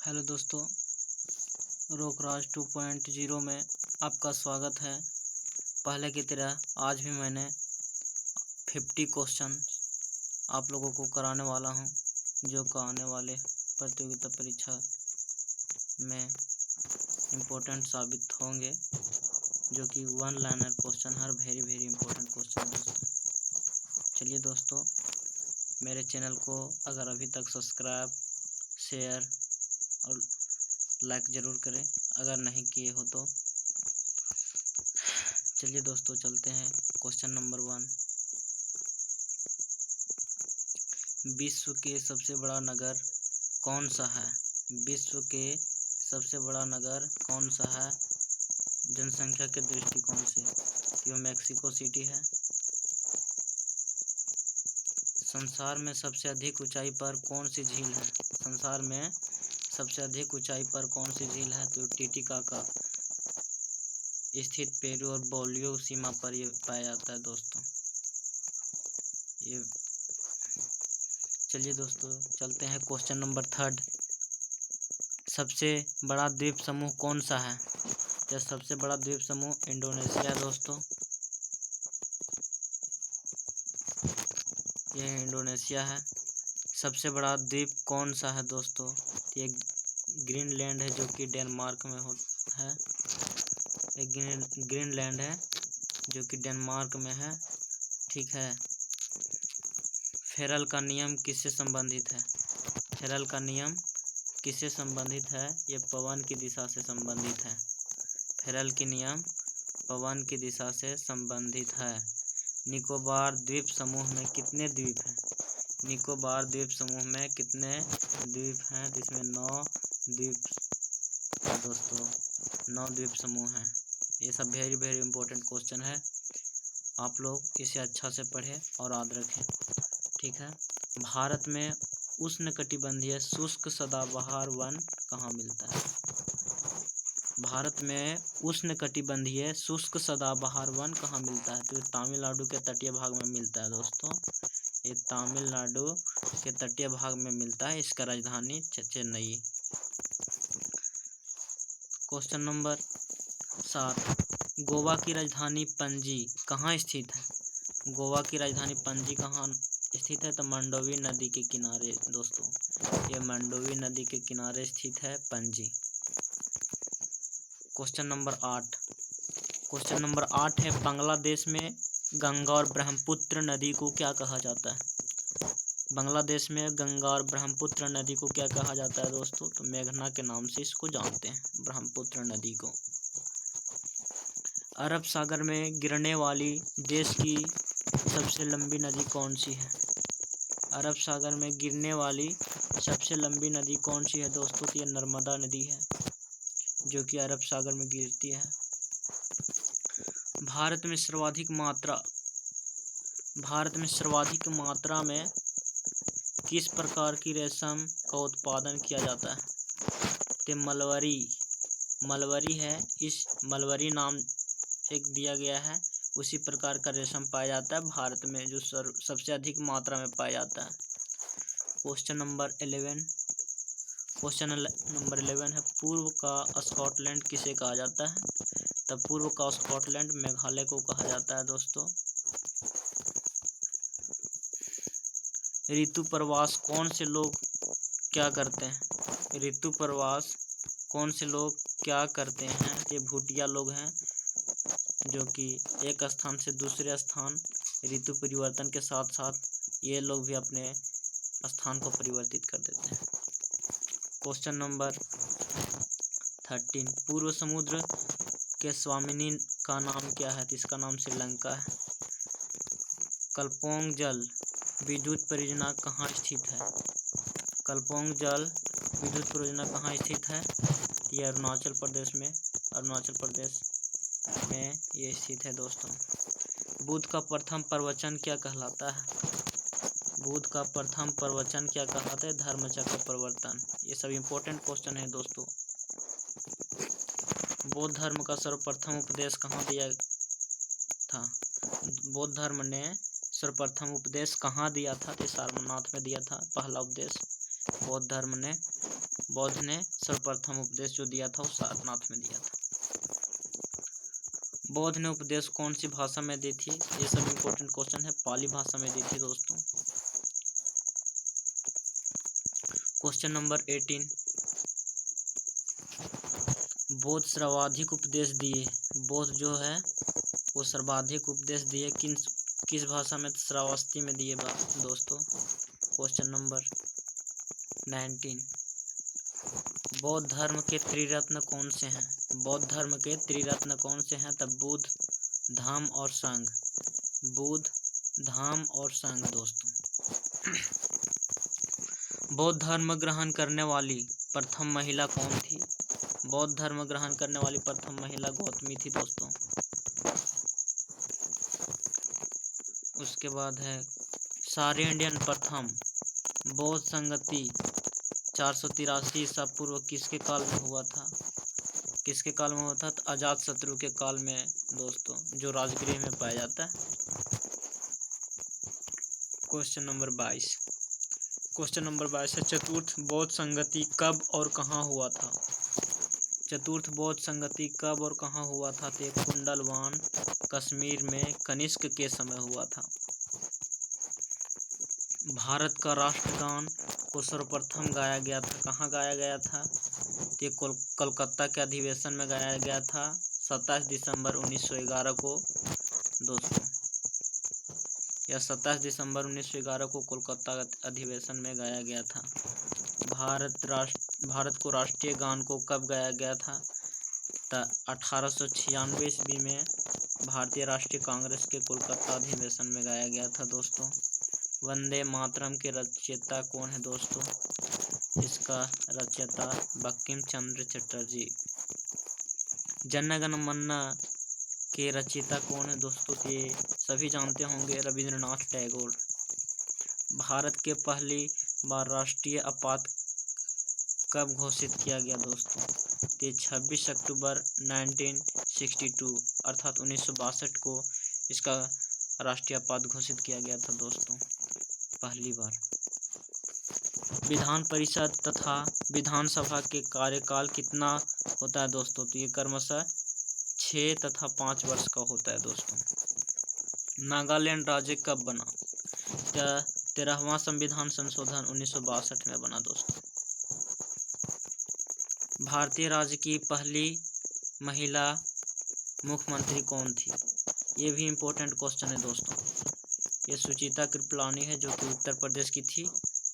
Hello दोस्तों, रोकराज 2.0 में आपका स्वागत है। पहले की तरह आज भी मैंने 50 क्वेश्चन आप लोगों को कराने वाला हूं, जो कि आने वाले प्रतियोगिता परीक्षा में इम्पोर्टेंट साबित होंगे, जो कि one liner question her very important question है दोस्तों। चलिए दोस्तों, मेरे चैनल को अगर अभी तक सब्सक्राइब, शेयर और लाइक ज़रूर करें अगर नहीं किए हो तो। चलिए दोस्तों, चलते हैं क्वेश्चन नंबर 1। विश्व के सबसे बड़ा नगर कौन सा है? विश्व के सबसे बड़ा नगर कौन सा है जनसंख्या के दृष्टिकोण से? ये मैक्सिको सिटी है। संसार में सबसे अधिक ऊंचाई पर कौन सी झील है? संसार में सबसे अधिक ऊंचाई पर कौन सी झील है? तो टिटिकाका स्थित पेरू और बोलियो सीमा पर ये पाया जाता है दोस्तों। ये चलिए दोस्तों, चलते हैं क्वेश्चन नंबर 3। सबसे बड़ा द्वीप समूह कौन सा है? तो सबसे बड़ा द्वीप समूह इंडोनेशिया दोस्तों। यह इंडोनेशिया है। सबसे बड़ा द्वीप कौन सा है दोस्तों? ये ग्रीनलैंड है, जो कि डेनमार्क में है। एक ग्रीनलैंड है जो कि डेनमार्क में है। ठीक है। फेरल का नियम किससे संबंधित है? फेरल का नियम किससे संबंधित है? ये पवन की दिशा से संबंधित है। फेरल की नियम पवन की दिशा से संबंधित है। निकोबार द्वीप समूह में कितने द्वीप हैं? निकोबार द्वीप समूह में कितने द्वीप हैं? जिसमें 9 द्वीप दोस्तों, 9 द्वीप समूह हैं। ये सब वेरी इम्पोर्टेंट क्वेश्चन है। आप लोग इसे अच्छा से पढ़ें और याद रखें। ठीक है। भारत में उष्णकटिबंधीय शुष्क सदाबहार वन कहाँ मिलता है? भारत में उष्णकटिबंधीय शुष्क सदाबहार वन कहाँ मिलता है? तो तमिलनाडु के तटीय भाग में मिलता है दोस्तों। ये तमिलनाडु के तटीय भाग में मिलता है। इसका राजधानी चेन्नई। Question number 7। गोवा की राजधानी पणजी कहाँ स्थित है? गोवा की राजधानी पणजी कहाँ स्थित है? तो मंडोवी नदी के किनारे दोस्तों। ये मंडोवी नदी के किनारे स्थित है Panaji. Question number 8। Question number 8 है, बांग्लादेश में गंगा और ब्रह्मपुत्र नदी को क्या कहा जाता है? बांग्लादेश में गंगा और ब्रह्मपुत्र नदी को क्या कहा जाता है दोस्तों? तो मेघना के नाम से इसको जानते हैं, ब्रह्मपुत्र नदी को। अरब सागर में गिरने वाली देश की सबसे लंबी नदी कौन सी है? अरब सागर में गिरने वाली सबसे लंबी नदी कौन सी है दोस्तों? तो ये नर्मदा नदी है, जो कि अरब सागर में गिरती है। भारत में सर्वाधिक मात्रा में किस प्रकार की रेशम का उत्पादन किया जाता है? तो मलबरी है। इस मलबरी नाम एक दिया गया है। उसी प्रकार का रेशम पाया जाता है भारत में, जो सबसे अधिक मात्रा में पाया जाता है। क्वेश्चन नंबर 11 है, पूर्व का स्कॉटलैंड किसे कहा जाता है? तब पूर्व का स्कॉटलैंड मेघालय को कहा जाता है दोस्तों। ऋतु प्रवास कौन से लोग क्या करते हैं? ऋतु प्रवास कौन से लोग क्या करते हैं? ये भूटिया लोग हैं, जो कि एक स्थान से दूसरे स्थान ऋतु परिवर्तन के साथ साथ ये लोग भी अपने स्थान को परिवर्तित कर देते हैं। Question number 13। पूर्व समुद्र के स्वामिनी का नाम क्या है? तो इसका नाम श्रीलंका है। कल्पोंग जल विद्युत परियोजना कहाँ स्थित है? कल्पोंग जल विद्युत परियोजना कहाँ स्थित है? ये अरुणाचल प्रदेश में ये स्थित है दोस्तों। बुध का प्रथम प्रवचन क्या कहलाता है? बुध का प्रथम प्रवचन क्या कहलाता है? धर्मचक्र प्रवर्तन। ये सब इम्पोर्टेंट क्वेश्चन है दोस्तों। बौद्ध धर्म का सर्वप्रथम उपदेश कहाँ दिया था? बौद्ध धर्म ने सर्वप्रथम उपदेश कहाँ दिया था? तो सारनाथ में दिया था पहला उपदेश बौद्ध धर्म ने। बौद्ध ने सर्वप्रथम उपदेश जो दिया था वो सारनाथ में दिया था। बौद्ध ने उपदेश कौन सी भाषा में दी थी? ये सब इम्पोर्टेंट क्वेश्चन है। पाली भाषा में दी थी दोस्तों। क्वेश्चन नंबर 18, बौद्ध सर्वाधिक उपदेश दिए। बौद्ध जो है वो सर्वाधिक उपदेश दिए किस भाषा में? श्रावस्ती में दिए दोस्तों। क्वेश्चन नंबर 19, बौद्ध धर्म के त्रिरत्न कौन से हैं? बौद्ध धर्म के त्रिरत्न कौन से हैं? तब बुद्ध, धम्म और संघ। बुद्ध, धम्म और संघ दोस्तों। बौद्ध धर्म ग्रहण करने वाली प्रथम महिला कौन थी? बौद्ध धर्म ग्रहण करने वाली प्रथम महिला गौतमी थी दोस्तों। उसके बाद है शारंडियन प्रथम बौद्ध संगति 483 ईसा पूर्व किसके काल में हुआ था? किसके काल में हुआ था? तो अजातशत्रु के काल में दोस्तों, जो राजगृह में पाया जाता है। क्वेश्चन नंबर 22, क्वेश्चन नंबर 22 है चतुर्थ बौद्ध संगति कब और कहाँ हुआ था? चतुर्थ बौद्ध संगति कब और कहाँ हुआ था? तो कुंडलवान कश्मीर में कनिष्क के समय हुआ था। भारत का राष्ट्रगान को सर्वप्रथम गाया गया था, कहाँ गाया गया था? तो कोलकाता के अधिवेशन में गाया गया था 27 दिसंबर 1911 को दोस्तों। यह 27 दिसंबर 1911 को कोलकाता अधिवेशन में गाया गया था। भारत को राष्ट्रीय गान को कब गाया गया था? 1896 ईस्वी में भारतीय राष्ट्रीय कांग्रेस के कोलकाता अधिवेशन में गाया गया था दोस्तों। वंदे मातरम के रचयिता कौन है दोस्तों? इसका रचयिता बंकिम चंद्र चटर्जी। जन गण मन के रचयिता कौन है दोस्तों? ये सभी जानते होंगे, रविंद्रनाथ टैगोर। भारत के पहली बार राष्ट्रीय आपात कब घोषित किया गया दोस्तों? तो 26 अक्टूबर 1962 अर्थात 1962 को इसका राष्ट्रीय आपात घोषित किया गया था दोस्तों, पहली बार। विधान परिषद तथा विधानसभा के कार्यकाल कितना होता है दोस्तों? तो ये क्रमशः 6 तथा 5 वर्ष का होता है दोस्तों। नागालैंड राज्य कब बना? 13वां संविधान संशोधन 1962 में बना दोस्तों। भारतीय राज्य की पहली महिला मुख्यमंत्री कौन थी? ये भी इम्पोर्टेंट क्वेश्चन है दोस्तों। ये सुचिता कृपलानी है, जो कि उत्तर प्रदेश की थी,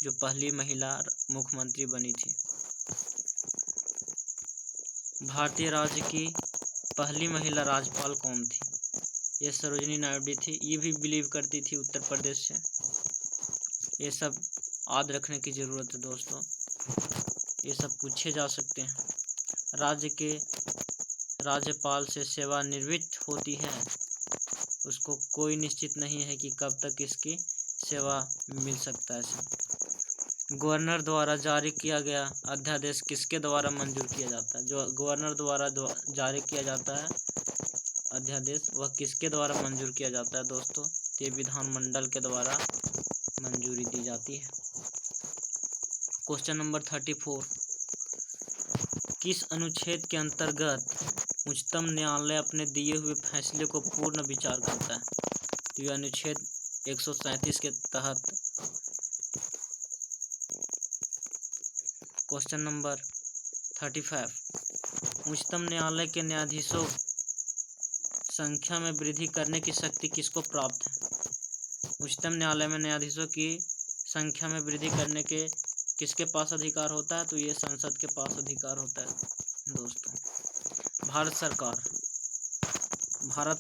जो पहली महिला मुख्यमंत्री बनी थी। भारतीय राज्य की पहली महिला राज्यपाल कौन थी? ये सरोजिनी नायडू थी। ये भी बिलीव करती थी उत्तर प्रदेश से। ये सब याद रखने की ज़रूरत है दोस्तों, ये सब पूछे जा सकते हैं। राज्य के राज्यपाल से सेवानिवृत्त होती है, उसको कोई निश्चित नहीं है कि कब तक इसकी सेवा मिल सकता है। गवर्नर द्वारा जारी किया गया अध्यादेश किसके द्वारा मंजूर किया जाता है? जो गवर्नर द्वारा जारी किया जाता है अध्यादेश, वह किसके द्वारा मंजूर किया जाता है दोस्तों? ये विधानमंडल के द्वारा मंजूरी दी जाती है। क्वेश्चन नंबर 34, किस अनुच्छेद के अंतर्गत उच्चतम न्यायालय अपने दिए हुए फैसले को पूर्ण विचार करता है? तो यह अनुच्छेद 137 के तहत। क्वेश्चन नंबर 35, उच्चतम न्यायालय के न्यायाधीशों संख्या में वृद्धि करने की शक्ति किसको प्राप्त है? उच्चतम न्यायालय में न्यायाधीशों की संख्या में वृद्धि करने के किसके पास अधिकार होता है? तो ये संसद के पास अधिकार होता है दोस्तों। भारत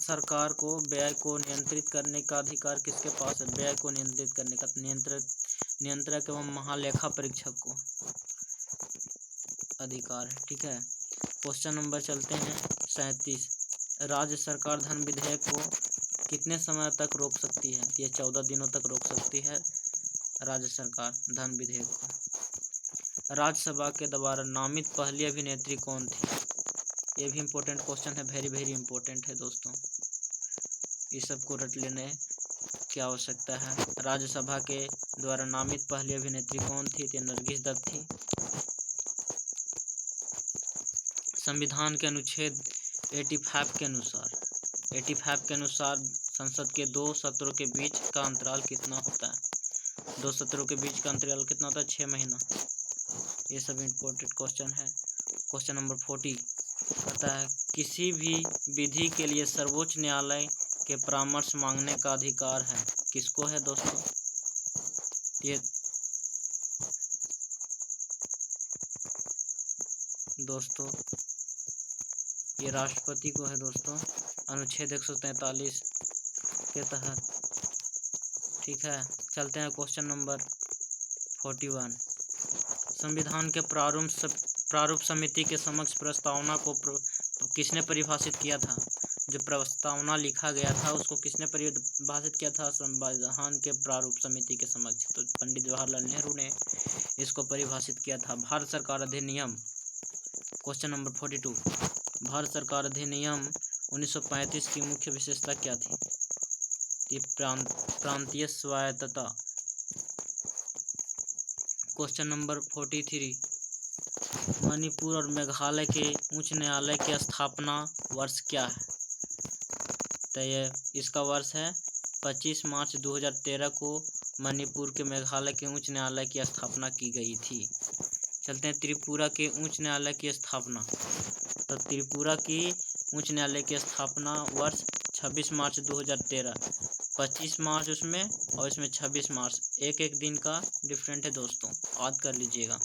सरकार को व्यय को नियंत्रित करने का अधिकार किसके पास है? व्यय को नियंत्रित करने का नियंत्रक एवं महालेखा परीक्षक को अधिकार है। ठीक है। क्वेश्चन नंबर चलते हैं 37, राज्य सरकार धन विधेयक को कितने समय तक रोक सकती है? ये 14 दिनों तक रोक सकती है राज्य सरकार धन विधेयक को। राज्यसभा के द्वारा नामित पहली अभिनेत्री कौन थी? ये भी इम्पोर्टेंट क्वेश्चन है, वेरी इम्पोर्टेंट है दोस्तों, इस सब को रट लेने की आवश्यकता है। राज्यसभा के द्वारा नामित पहली अभिनेत्री कौन थी? तो नरगिस दत्त थी। संविधान के अनुच्छेद 85 के अनुसार संसद के 2 सत्रों के बीच का अंतराल कितना होता है? 2 सत्रों के बीच का अंतराल कितना होता है? 6 महीना। ये सब इम्पोर्टेंट क्वेश्चन है। क्वेश्चन नंबर 40 कहता है किसी भी विधि के लिए सर्वोच्च न्यायालय के परामर्श मांगने का अधिकार है, किसको है दोस्तों? ये दोस्तों ये राष्ट्रपति को है दोस्तों, अनुच्छेद 143 के तहत। ठीक है, चलते हैं क्वेश्चन नंबर 41। संविधान के प्रारूप समिति के समक्ष प्रस्तावना को किसने परिभाषित किया था? जो प्रस्तावना लिखा गया था उसको किसने परिभाषित किया था? संविधान के प्रारूप समिति के समक्ष तो पंडित जवाहरलाल नेहरू ने इसको परिभाषित किया था। भारत सरकार अधिनियम, क्वेश्चन नंबर 42, भारत सरकार अधिनियम 1935 की मुख्य विशेषता क्या थी? प्रांतीय स्वायत्तता। क्वेश्चन नंबर 43, मणिपुर और मेघालय के उच्च न्यायालय की स्थापना वर्ष क्या है? तो ये इसका वर्ष है 25 मार्च 2013 को मणिपुर के मेघालय के उच्च न्यायालय की स्थापना की गई थी। चलते हैं त्रिपुरा के उच्च न्यायालय की स्थापना। तो त्रिपुरा की उच्च न्यायालय की स्थापना वर्ष 26 मार्च 2013, 25 मार्च उसमें और इसमें 26 मार्च, एक दिन का डिफरेंट है दोस्तों, याद कर लीजिएगा।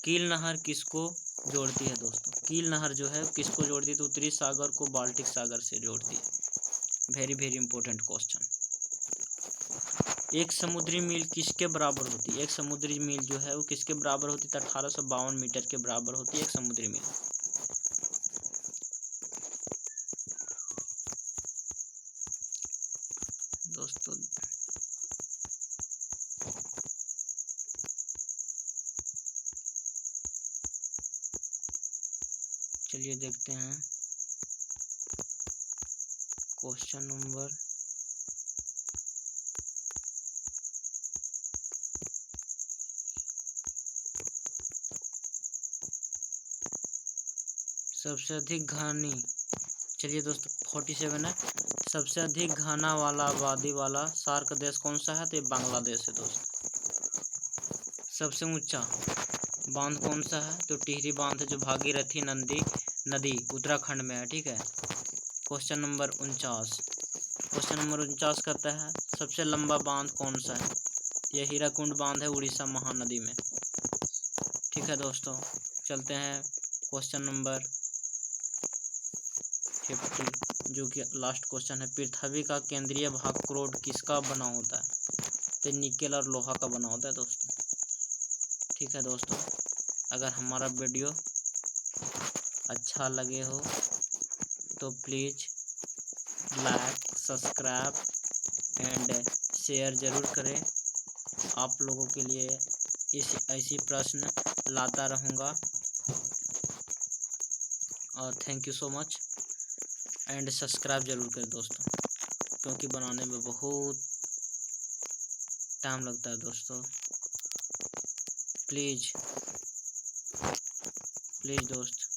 कील नहर किसको जोड़ती है दोस्तों? कील नहर जो है किसको जोड़ती है? तो उत्तरी सागर को बाल्टिक सागर से जोड़ती है। Very very important question. एक समुद्री मील किसके बराबर होती है? एक समुद्री मील जो है वो किसके बराबर होती है? 1852 मीटर के बराबर होती है एक समुद्री मील। दोस्तों चलिए देखते हैं क्वेश्चन नंबर 47 है। सबसे अधिक घना वाला आबादी वाला सार्क देश कौन सा है? तो ये बांग्लादेश है दोस्तों। सबसे ऊंचा बांध कौन सा है? तो टिहरी बांध है जो भागीरथी नदी उत्तराखंड में है। ठीक है, क्वेश्चन नंबर 49 कहता है सबसे लंबा बांध कौन सा है? यह हीराकुंड बांध है उड़ीसा महानदी में। ठीक है दोस्तों, चलते हैं क्वेश्चन नंबर 50 जो कि लास्ट क्वेश्चन है। पृथ्वी का केंद्रीय भाग क्रोड किसका बना होता है? तो निकेल और लोहा का बना होता है दोस्तों। ठीक है दोस्तों, अगर हमारा वीडियो अच्छा लगे हो तो please like, subscribe and share ज़रूर करें। आप लोगों के लिए ऐसी प्रश्न लाता रहूँगा। और thank you so much and subscribe ज़रूर करें दोस्तों, क्योंकि बनाने में बहुत टाइम लगता है दोस्तों। प्लीज़ दोस्त